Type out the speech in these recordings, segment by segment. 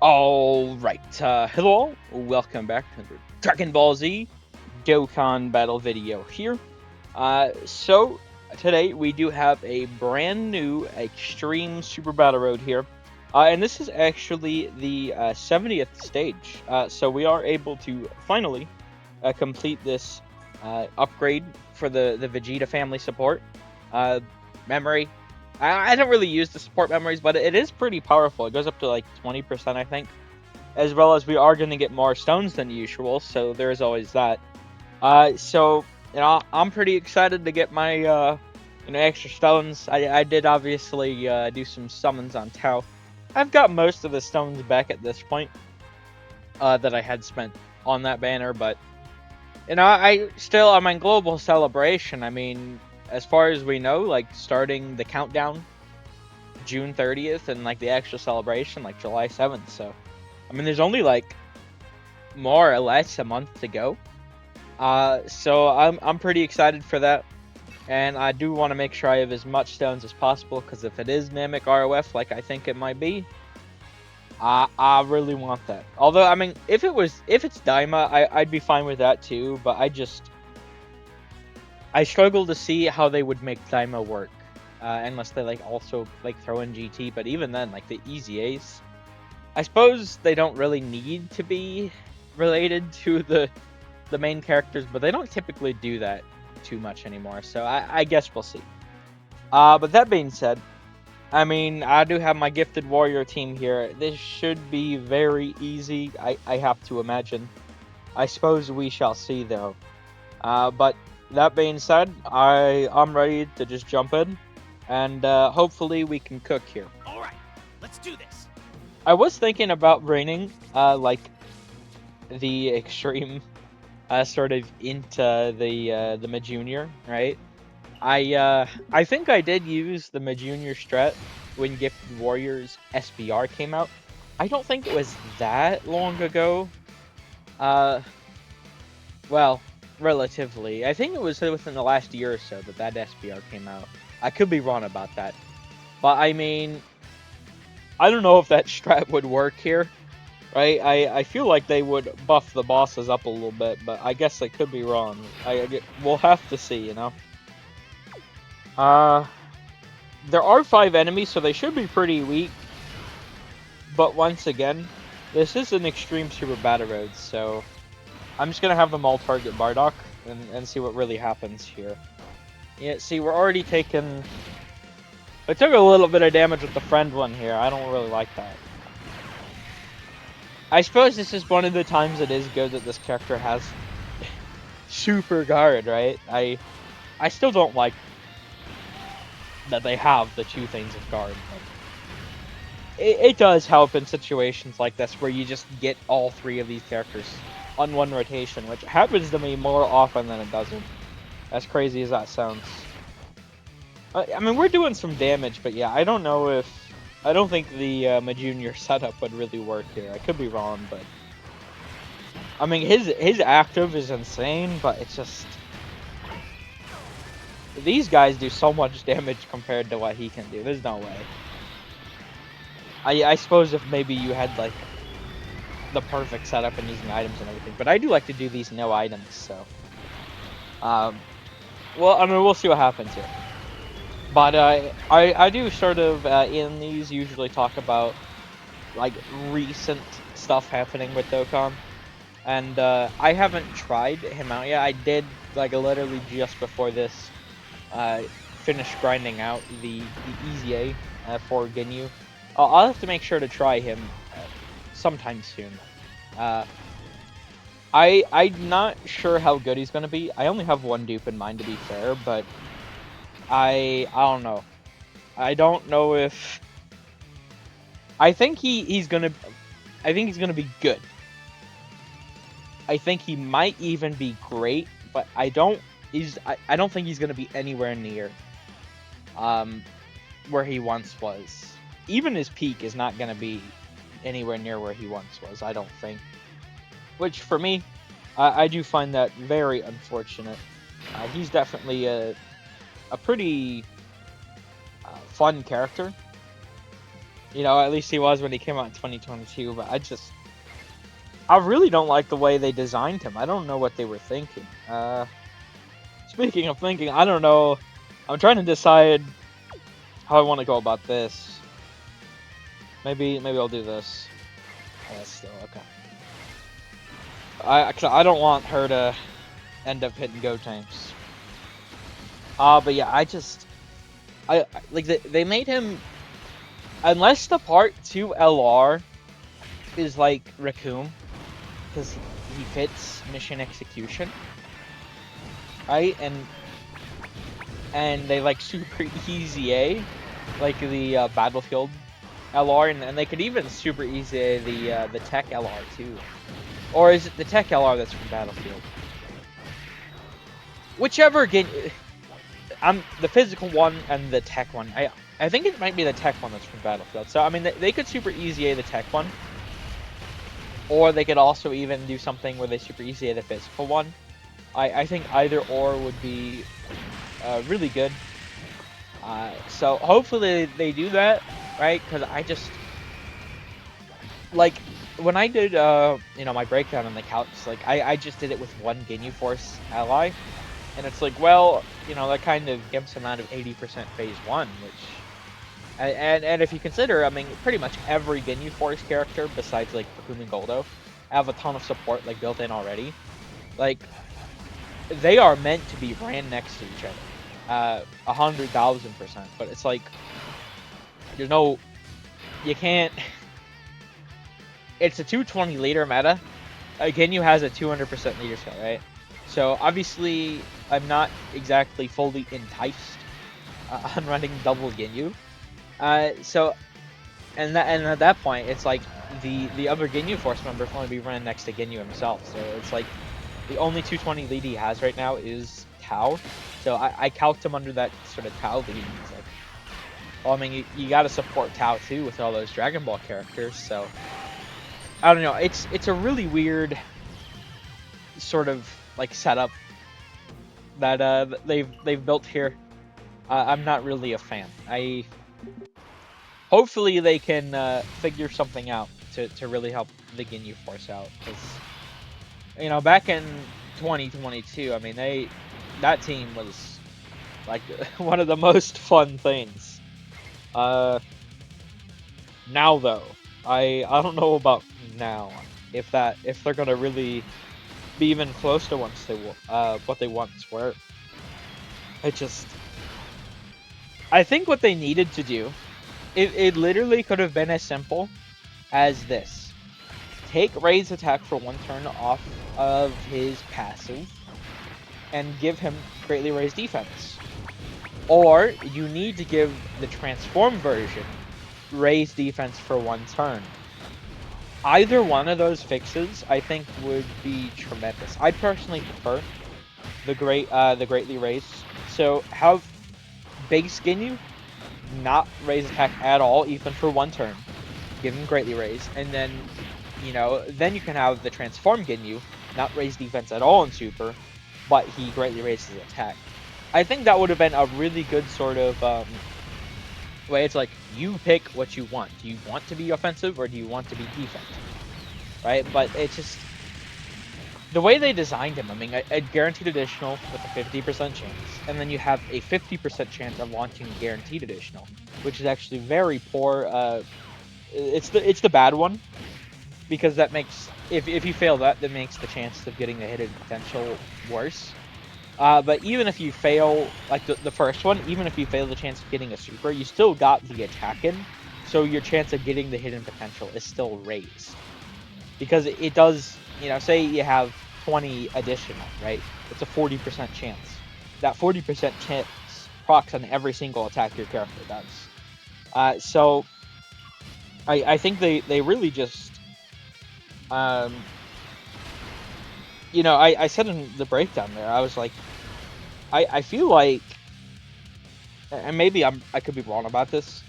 Alright, hello all, welcome back to the Dragon Ball Z Dokkan battle video here. So today we do have a brand new Extreme Super Battle Road here. And this is actually the 70th stage. So we are able to finally complete this upgrade for the Vegeta family support. Memory. I don't really use the support memories, but it is pretty powerful. It goes up to like 20%, I think. As well as we are going to get more stones than usual, so there is always that. So, I'm pretty excited to get my, extra stones. I did obviously do some summons on Tau. I've got most of the stones back at this point that I had spent on that banner, but, I'm in global celebration. I mean, as far as we know, like, starting the countdown June 30th and, like, the actual celebration, like, July 7th, so, I mean, there's only, like, more or less a month to go. So I'm pretty excited for that, and I do want to make sure I have as much stones as possible, because if it is Namek ROF, like I think it might be, I really want that. Although, I mean, if it's Daima, I'd be fine with that too, but I struggle to see how they would make Daima work, unless they, like, also, like, throw in GT, but even then, like, the Easy Ace, I suppose they don't really need to be related to the main characters, but they don't typically do that too much anymore, so I guess we'll see. But that being said, I mean, I do have my Gifted Warrior team here. This should be very easy, I have to imagine. I suppose we shall see, though. But that being said, I'm ready to just jump in, and hopefully we can cook here. Alright, let's do this. I was thinking about bringing, like, the Extreme sort of into the Majunior, right? I think I did use the Majunior strat when Gifted Warriors SBR came out. I don't think it was that long ago. Well, relatively. I think it was within the last year or so that SBR came out. I could be wrong about that. But I mean, I don't know if that strat would work here. Right, I feel like they would buff the bosses up a little bit, but I guess I could be wrong. We'll have to see, you know. There are 5 enemies, so they should be pretty weak. But once again, this is an Extreme Super Battle Road, so I'm just gonna have them all target Bardock and see what really happens here. Yeah, see, we're already taking. I took a little bit of damage with the friend one here. I don't really like that. I suppose this is one of the times it is good that this character has super guard, right? I still don't like that they have the 2 things of guard, but it does help in situations like this where you just get all 3 of these characters on one rotation, which happens to me more often than it doesn't. As crazy as that sounds. I mean, we're doing some damage, but yeah, I don't know if... I don't think the Majunior setup would really work here. I could be wrong, but... I mean, his active is insane, but it's just... These guys do so much damage compared to what he can do. There's no way. I suppose if maybe you had, like, the perfect setup and using items and everything, but I do like to do these no items, so... well, I mean, we'll see what happens here. But I do sort of, in these, usually talk about, like, recent stuff happening with Dokkan. And I haven't tried him out yet. I did, like, literally just before this, finish grinding out the Easy A for Ginyu. I'll have to make sure to try him sometime soon. I'm not sure how good he's going to be. I only have one dupe in mind, to be fair, but... I don't know. I don't know if... I think he's gonna be good. I think he might even be great, but I don't think he's gonna be anywhere near where he once was. Even his peak is not gonna be anywhere near where he once was, I don't think. Which, for me, I do find that very unfortunate. He's definitely a pretty fun character. You know, at least he was when he came out in 2022, but I really don't like the way they designed him. I don't know what they were thinking. Speaking of thinking, I don't know. I'm trying to decide how I want to go about this. Maybe I'll do this. Oh, that's still okay. I don't want her to end up hitting go times. But yeah, I like they made him, unless the part 2 LR is like Raccoon, because he fits mission execution, right? And they like super easy A, like the Battlefield LR, and they could even super easy A the Tech LR too. Or is it the Tech LR that's from Battlefield? Whichever again, I'm the physical one and the Tech one. I think it might be the Tech one that's from Battlefield. So I mean they could super easy A the Tech one, or they could also even do something where they super easy A the physical one. I think either or would be really good. So hopefully they do that, right? Because I just like when I did you know, my breakdown on the couch, like I just did it with one Ginyu Force ally, and it's like, well, you know, that kind of gives him out of 80% phase 1, which and if you consider, I mean, pretty much every Ginyu Force character besides like Pakumi and Goldo have a ton of support like built in already. Like they are meant to be ran next to each other, 100,000%. But it's like there's no, you can't. It's a 220 leader meta. Ginyu has a 200% leader skill, right? So obviously, I'm not exactly fully enticed on running double Ginyu. So, and at that point, it's like the other Ginyu Force members only be running next to Ginyu himself. So it's like the only 220 lead he has right now is Tao. So I calced him under that sort of Tao lead. He's like, well, I mean, you got to support Tao too with all those Dragon Ball characters. So I don't know. It's a really weird sort of like setup that they've built here. I'm not really a fan. Hopefully they can figure something out to really help the Ginyu Force out, because you know, back in 2022, I mean, that team was like one of the most fun things. Now though, I don't know about now if they're gonna really be even close to what they once were. I think what they needed to do, it literally could have been as simple as this: take Ray's attack for 1 turn off of his passive, and give him greatly raised defense. Or you need to give the transform version raised defense for 1 turn. Either one of those fixes, I think, would be tremendous. I personally prefer the greatly raised. So have base Ginyu not raise attack at all, even for 1 turn. Give him greatly raised, and then, you know, then you can have the transform Ginyu not raise defense at all in super, but he greatly raises his attack. I think that would have been a really good sort of way. It's like, you pick what you want. Do you want to be offensive or do you want to be defensive? Right? But it's just the way they designed him. I mean, a guaranteed additional with a 50% chance, and then you have a 50% chance of launching guaranteed additional, which is actually very poor. It's the bad one, because that makes, if you fail that makes the chance of getting the hidden potential worse. But even if you fail, like the first one, even if you fail the chance of getting a super, you still got the attack in, so your chance of getting the hidden potential is still raised. Because it does, you know, say you have 20 additional, right? It's a 40% chance. That 40% chance procs on every single attack your character does. So I think they really just, you know, I said in the breakdown there, I was like, I feel like, and maybe I could be wrong about this.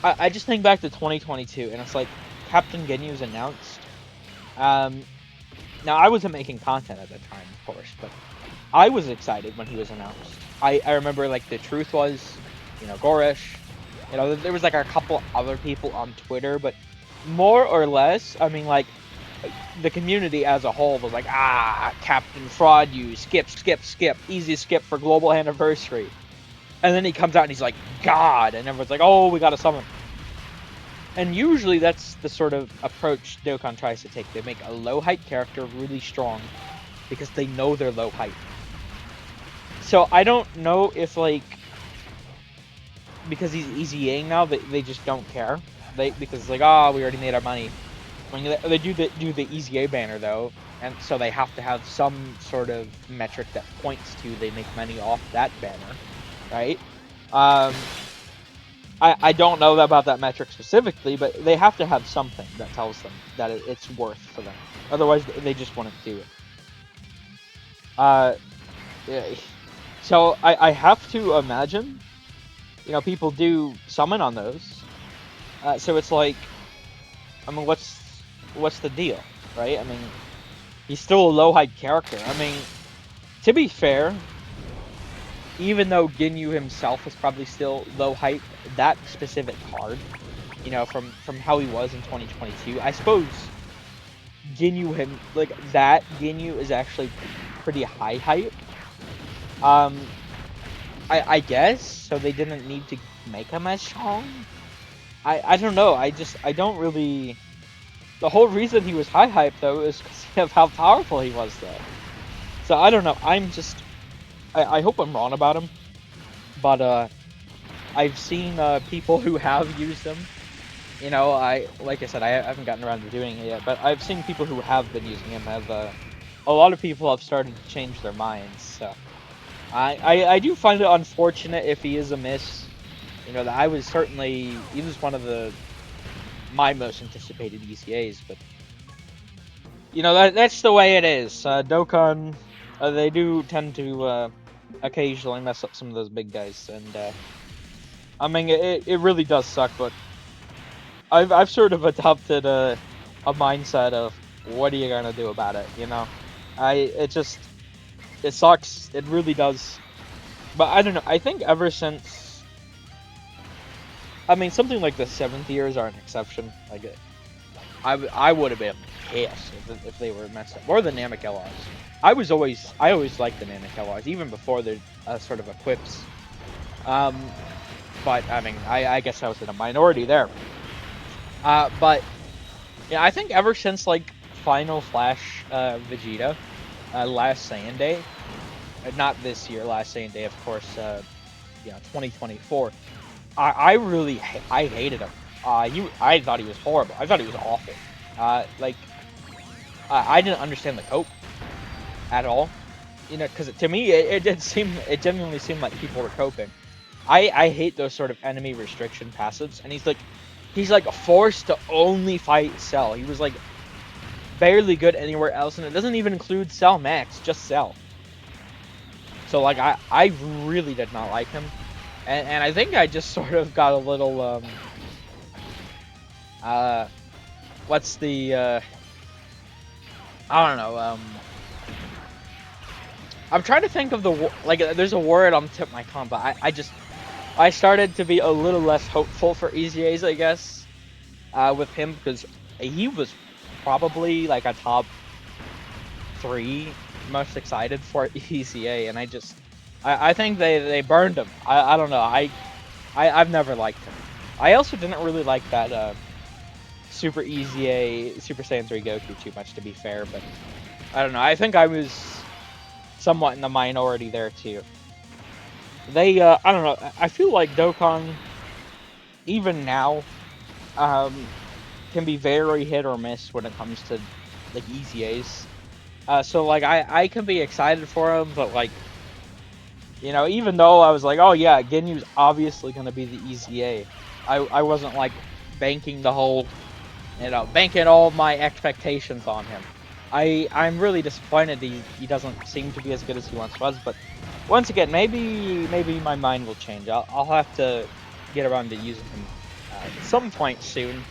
I just think back to 2022, and it's like Captain Ginyu's announced. Now I wasn't making content at the time, of course, but I was excited when he was announced. I remember, like, the truth was, you know, Goresh, You know, there was like a couple other people on Twitter, but more or less, I mean, like, the community as a whole was like, Captain Fraud, you skip, easy skip for global anniversary. And then he comes out and he's like, God, and everyone's like, oh, we gotta summon. And usually that's the sort of approach Dokkan tries to take. They make a low height character really strong because they know they're low height. So I don't know if, like, because he's EZAing now, they just don't care. Because it's like, we already made our money. When they do the EZA banner though, and so they have to have some sort of metric that points to they make money off that banner, right? I don't know about that metric specifically, but they have to have something that tells them that it's worth for them. Otherwise, they just wouldn't do it. Yeah. So I have to imagine, you know, people do summon on those. So it's like, I mean, what's the deal, right? I mean, he's still a low height character. I mean, to be fair, even though Ginyu himself is probably still low height, that specific card, you know, from how he was in 2022, I suppose Ginyu is actually pretty high height. I guess, so they didn't need to make him as strong. I don't know, I don't really... The whole reason he was high hype though is because of how powerful he was though. So I don't know, I hope I'm wrong about him, but I've seen people who have used him. You know, like I said, I haven't gotten around to doing it yet, but I've seen people who have been using him a lot of people have started to change their minds. So I do find it unfortunate if he is a miss. You know, that he was one of my most anticipated ECAs, but you know, that's the way it is. Dokkan, they do tend to occasionally mess up some of those big guys, and I mean, it really does suck, but I've sort of adopted a mindset of what are you gonna do about it, you know? It sucks, it really does. But I don't know, I think ever since, I mean, something like the 7th years are an exception. Like, I would have been pissed if they were messed up. Or the Namek LRs. I always liked the Namek LRs, even before the sort of equips. But, I mean, I guess I was in a minority there. But, yeah, I think ever since, like, Final Flash Vegeta, Last Saiyan Day, not this year, Last Saiyan Day, of course, 2024, I hated him. I thought he was horrible. I thought he was awful. I didn't understand the cope at all. You know, because to me, it genuinely seemed like people were coping. I hate those sort of enemy restriction passives, and he's like forced to only fight Cell. He was like barely good anywhere else, and it doesn't even include Cell Max, just Cell. So like I really did not like him, and I think I just sort of got a little what's the I don't know, I'm trying to think of there's a word on the tip of my tongue, but I started to be a little less hopeful for EZAs, I guess, with him, because he was probably like a top 3 most excited for EZA, and I think they burned him. I don't know, I've never liked him. I also didn't really like that Super EZA, Super Saiyan 3 Goku too much, to be fair, but I don't know, I think I was somewhat in the minority there too. I don't know, I feel like Dokkan, even now, can be very hit or miss when it comes to, like, EZAs. So, like, I can be excited for him, but, like, you know, even though I was like, oh yeah, Ginyu's obviously going to be the EZA, I wasn't, like, banking all of my expectations on him. I'm really disappointed he doesn't seem to be as good as he once was, but once again, maybe my mind will change. I'll have to get around to using him at some point soon.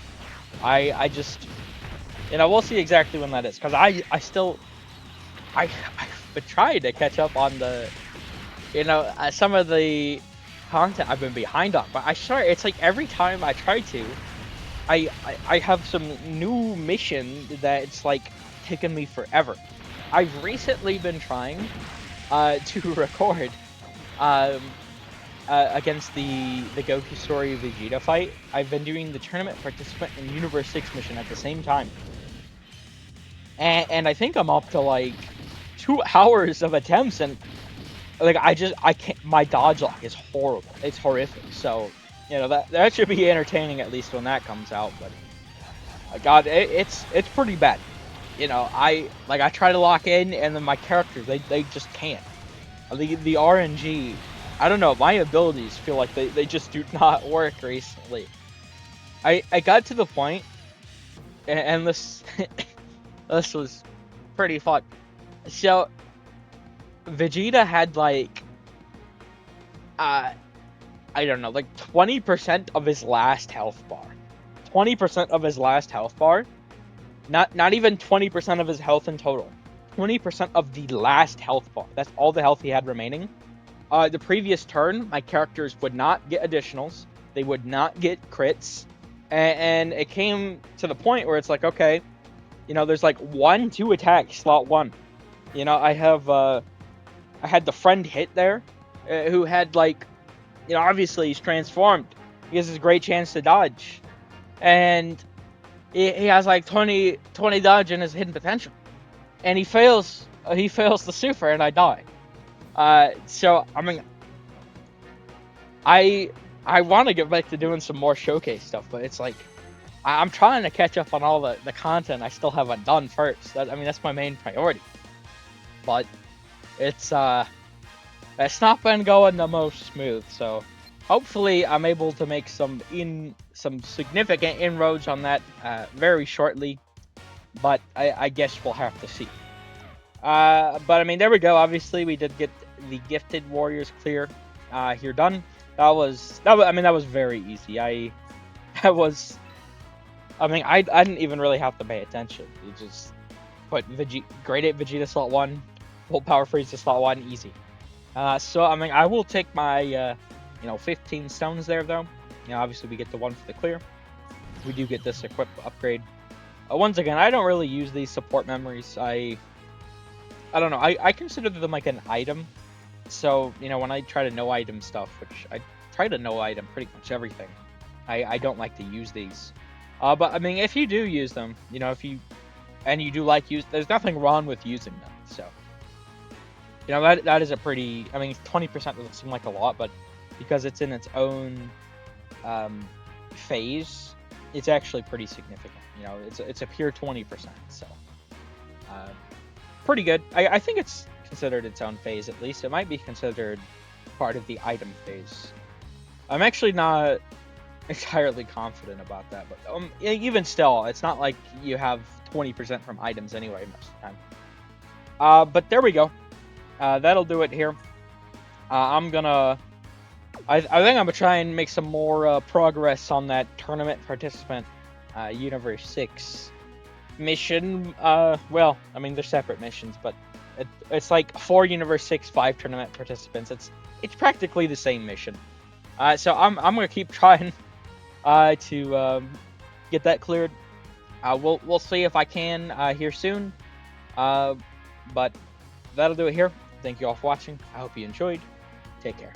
I just, you know, we'll see exactly when that is, because I've been trying to catch up on the, you know, some of the content I've been behind on, but I swear it's like every time I try to, I have some new mission that it's like taken me forever. I've recently been trying to record um, against the Goku Story Vegeta fight. I've been doing the tournament participant and Universe 6 mission at the same time. And I think I'm up to like 2 hours of attempts, and like I can't, my dodge lock is horrible. It's horrific. So, you know, that should be entertaining at least when that comes out, but God, it's pretty bad. You know, I try to lock in, and then my characters they just can't. The RNG, I don't know, my abilities feel like they just do not work recently. I got to the point, and this this was pretty fun. So Vegeta had like I don't know, like 20% of his last health bar. 20% of his last health bar. Not even 20% of his health in total. 20% of the last health bar. That's all the health he had remaining. The previous turn, my characters would not get additionals. They would not get crits. And it came to the point where it's like, okay, you know, there's like 1-2 attacks, slot 1. You know, I had the friend hit there, who had like, you know, obviously he's transformed. He has a great chance to dodge. And he has like 20 dodge in his hidden potential. And he fails the super, and I die. So, I mean, I want to get back to doing some more showcase stuff, but it's like, I'm trying to catch up on all the content I still haven't done first. I mean, that's my main priority. But it's not been going the most smooth, so hopefully I'm able to make some significant inroads on that very shortly. But I guess we'll have to see. But I mean, there we go. Obviously, we did get the Gifted Warriors clear here done. That was very easy. I didn't even really have to pay attention. You just put Grade 8 Vegeta slot 1, full power freeze to slot 1, easy. So I mean, I will take my 15 stones there though. You know, obviously we get the 1 for the clear. We do get this equip upgrade. Once again, I don't really use these support memories. I don't know. I consider them like an item. So, you know, when I try to no item stuff, which I try to no item pretty much everything, I don't like to use these. But I mean, if you do use them, you know, you do like there's nothing wrong with using them. So, you know, that is a pretty, I mean, 20% doesn't seem like a lot, but because it's in its own phase, it's actually pretty significant. You know, it's a pure 20%. So, pretty good. I think it's considered its own phase, at least. It might be considered part of the item phase. I'm actually not entirely confident about that, but even still, it's not like you have 20% from items anyway most of the time. But there we go. That'll do it here. I think I'm gonna try and make some more progress on that tournament participant Universe 6 mission. Well, I mean, they're separate missions, but it's like 4 Universe 6, 5 tournament participants. It's practically the same mission. So I'm gonna keep trying to get that cleared. We'll see if I can here soon. But that'll do it here. Thank you all for watching. I hope you enjoyed. Take care.